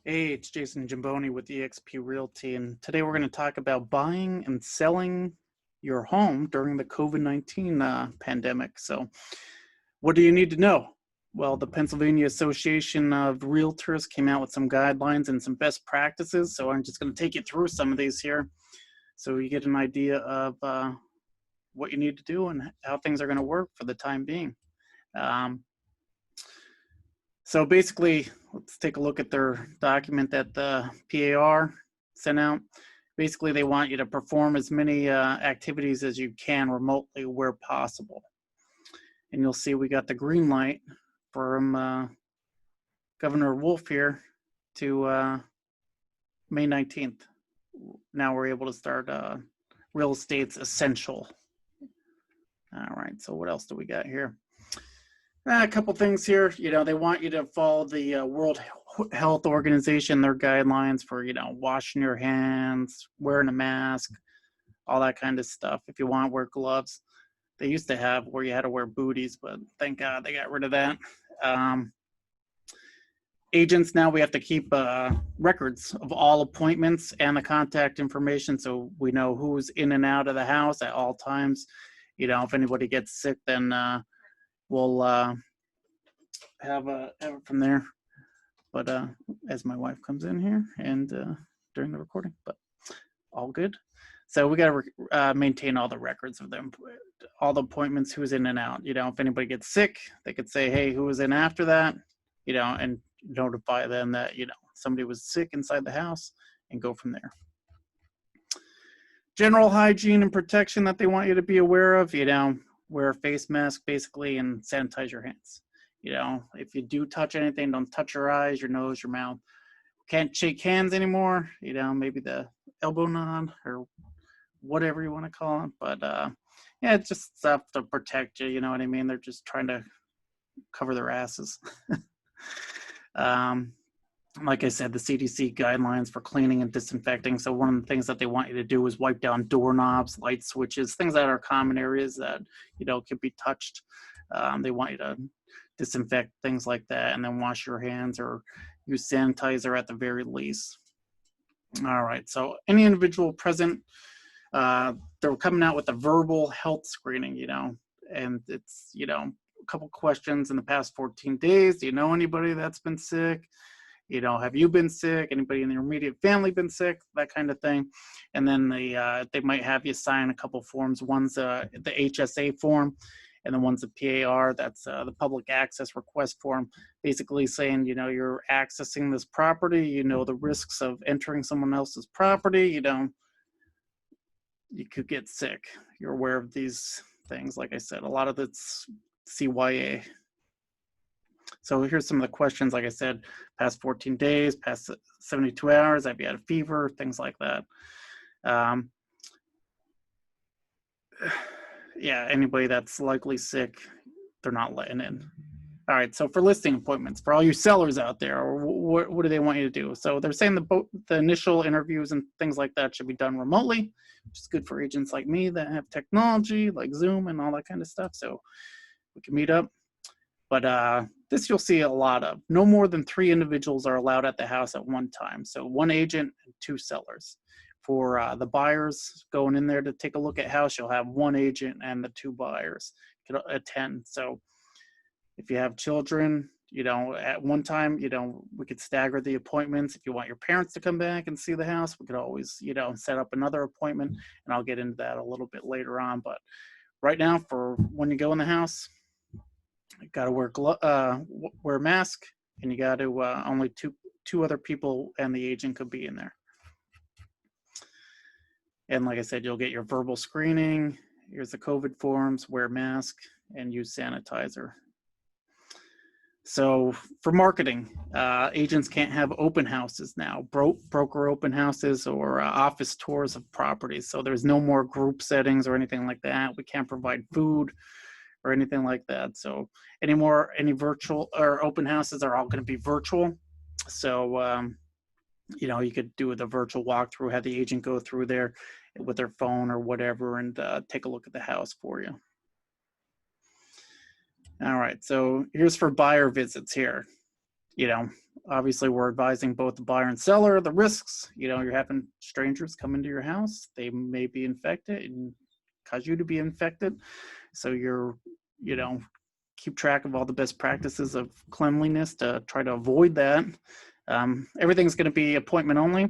Hey, it's Jason Giamboni with eXp Realty, and today we're going to talk about buying and selling your home during the COVID-19 pandemic. So, what do you need to know? Well, the Pennsylvania Association of Realtors came out with some guidelines and some best practices. So, I'm just going to take you through some of these here so you get an idea of what you need to do and how things are going to work for the time being. So basically, let's take a look at their document that the PAR sent out. Basically, they want you to perform as many activities as you can remotely where possible. And you'll see we got the green light from Governor Wolf here to May 19th. Now we're able to start real estate's essential. All right, so what else do we got here? A couple things here. They want you to follow the World Health Organization, their guidelines for, washing your hands, wearing a mask, all that kind of stuff. If you want to wear gloves, they used to have where you had to wear booties, but thank God they got rid of that. Agents, now we have to keep records of all appointments and the contact information so we know who's in and out of the house at all times. If anybody gets sick, then we'll have it from there. But as my wife comes in here and during the recording, but all good. So we got to maintain all the records of them, all the appointments, who's in and out. If anybody gets sick, they could say, hey, who was in after that, and notify them that, somebody was sick inside the house and go from there. General hygiene and protection that they want you to be aware of, wear a face mask basically and sanitize your hands. If you do touch anything, don't touch your eyes, your nose, your mouth. Can't shake hands anymore, maybe the elbow nod or whatever you want to call it. But yeah, it's just stuff to protect you, you know what I mean? They're just trying to cover their asses. Like I said, the CDC guidelines for cleaning and disinfecting. So one of the things that they want you to do is wipe down doorknobs, light switches, things that are common areas that, could be touched. They want you to disinfect things like that and then wash your hands or use sanitizer at the very least. All right, so any individual present, they're coming out with a verbal health screening, and it's, a couple questions in the past 14 days. Do you know anybody that's been sick? Have you been sick? Anybody in your immediate family been sick? That kind of thing. And then they might have you sign a couple forms. One's the HSA form, and then one's the PAR. That's the public access request form, basically saying, you're accessing this property, the risks of entering someone else's property, you could get sick. You're aware of these things. Like I said, a lot of it's CYA. So here's some of the questions. Like I said, past 14 days, past 72 hours, have you had a fever, things like that. Yeah, anybody that's likely sick, they're not letting in. All right, so for listing appointments, for all you sellers out there, what do they want you to do? So they're saying the initial interviews and things like that should be done remotely, which is good for agents like me that have technology like Zoom and all that kind of stuff. So we can meet up. But this you'll see a lot of. No more than 3 individuals are allowed at the house at one time. So 1 agent and 2 sellers. For the buyers going in there to take a look at house, you'll have 1 agent and the 2 buyers can attend. So if you have children, at one time, we could stagger the appointments. If you want your parents to come back and see the house, we could always, set up another appointment. And I'll get into that a little bit later on. But right now, for when you go in the house, you got to wear a mask, and you got to only two other people and the agent could be in there. And like I said, you'll get your verbal screening. Here's the COVID forms, wear a mask, and use sanitizer. So for marketing, agents can't have open houses now, broker open houses or office tours of properties. So there's no more group settings or anything like that. We can't provide food or anything like that. So any virtual or open houses are all going to be virtual. So, you could do the virtual walkthrough, have the agent go through there with their phone or whatever and take a look at the house for you. All right, so here's for buyer visits here. obviously we're advising both the buyer and seller the risks. You're having strangers come into your house. They may be infected and cause you to be infected. So keep track of all the best practices of cleanliness to try to avoid that. Everything's going to be appointment only.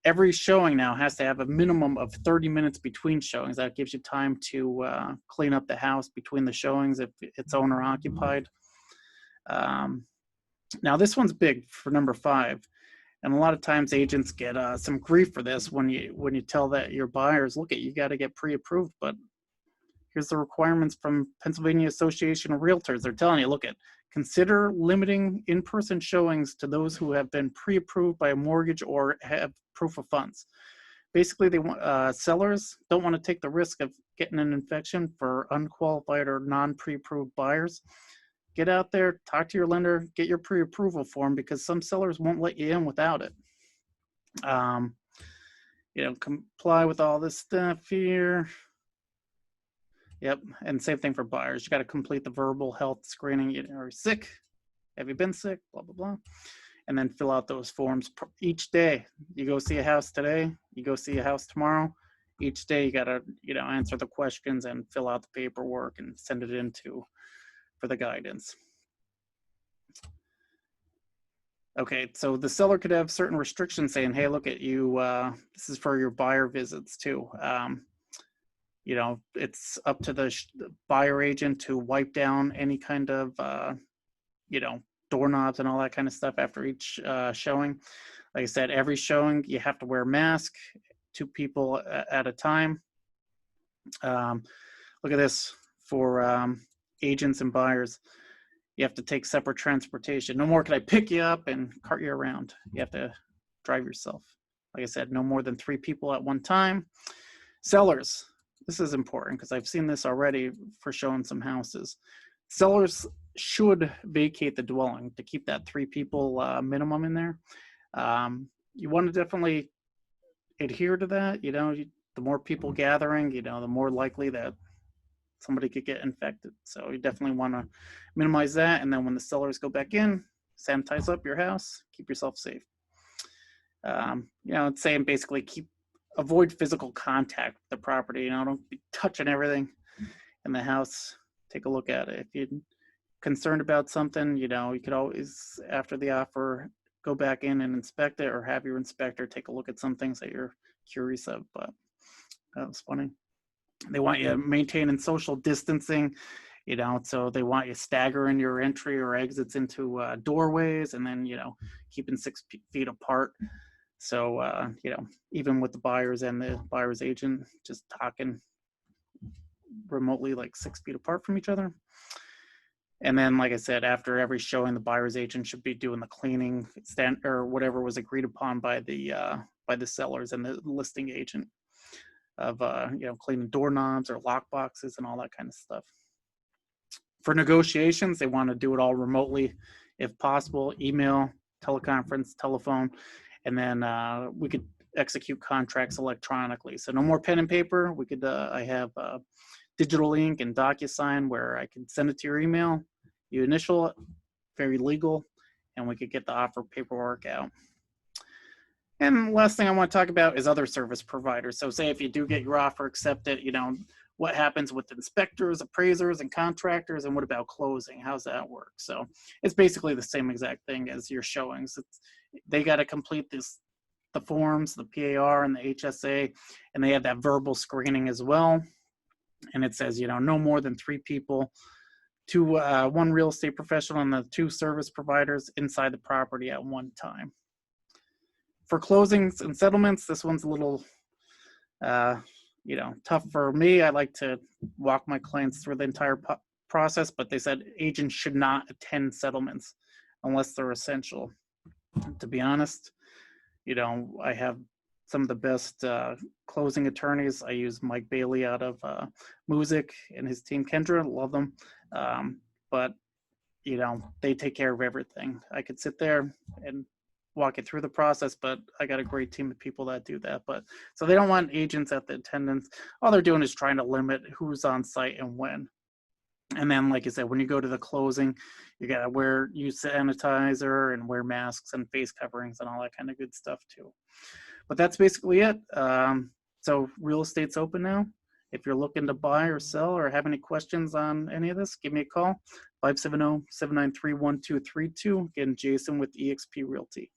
Every showing now has to have a minimum of 30 minutes between showings. That gives you time to clean up the house between the showings if it's owner occupied. Now this one's big for number 5, and a lot of times agents get some grief for this when you tell that your buyers, look, you got to get pre-approved, but here's the requirements from Pennsylvania Association of Realtors. They're telling you, consider limiting in-person showings to those who have been pre-approved by a mortgage or have proof of funds. Basically, they want sellers don't want to take the risk of getting an infection for unqualified or non-pre-approved buyers. Get out there, talk to your lender, get your pre-approval form, because some sellers won't let you in without it. Comply with all this stuff here. Yep, and same thing for buyers. You got to complete the verbal health screening. Are you sick? Have you been sick? Blah, blah, blah. And then fill out those forms each day. You go see a house today, you go see a house tomorrow. Each day you got to, answer the questions and fill out the paperwork and send it in for the guidance. Okay, so the seller could have certain restrictions saying, hey, look at you, this is for your buyer visits too. It's up to the buyer agent to wipe down any kind of, doorknobs and all that kind of stuff after each showing. Like I said, every showing you have to wear a mask, 2 people at a time. Look at this for agents and buyers. You have to take separate transportation. No more can I pick you up and cart you around. You have to drive yourself. Like I said, no more than 3 people at one time. Sellers, this is important because I've seen this already for showing some houses. Sellers should vacate the dwelling to keep that 3 people minimum in there. You want to definitely adhere to that. The more people gathering, the more likely that somebody could get infected. So you definitely want to minimize that. And then when the sellers go back in, sanitize up your house, keep yourself safe. It's saying basically avoid physical contact with the property. Don't be touching everything in the house. Take a look at it. If you're concerned about something, you could always, after the offer, go back in and inspect it, or have your inspector take a look at some things that you're curious of. But that was funny. They want you maintaining social distancing, so they want you staggering your entry or exits into doorways, and then, keeping 6 feet apart. So, even with the buyers and the buyer's agent, just talking remotely, like 6 feet apart from each other. And then, like I said, after every showing, the buyer's agent should be doing the cleaning or whatever was agreed upon by the sellers and the listing agent of cleaning doorknobs or lock boxes and all that kind of stuff. For negotiations, they want to do it all remotely if possible: email, teleconference, telephone, and then we could execute contracts electronically. So no more pen and paper. We could I have digital ink and DocuSign where I can send it to your email, you initial it, very legal, and we could get the offer paperwork out. And last thing I want to talk about is other service providers. So say if you do get your offer accepted, what happens with inspectors, appraisers, and contractors, and what about closing? How's that work? So it's basically the same exact thing as your showings. They got to complete the forms, the PAR and the HSA, and they have that verbal screening as well. And it says, no more than 3 people, 1 real estate professional and the 2 service providers inside the property at one time. For closings and settlements, this one's a little, tough for me. I like to walk my clients through the entire process, but they said agents should not attend settlements unless they're essential. To be honest, I have some of the best closing attorneys. I use Mike Bailey out of Music and his team, Kendra, love them. But, they take care of everything. I could sit there and walk it through the process, but I got a great team of people that do that. But so they don't want agents at the attendance. All they're doing is trying to limit who's on site and when. And then, like I said, when you go to the closing, you gotta use sanitizer and wear masks and face coverings and all that kind of good stuff too. But that's basically it. So real estate's open now. If you're looking to buy or sell or have any questions on any of this, give me a call, 570-793-1232. Again, Jason with eXp Realty.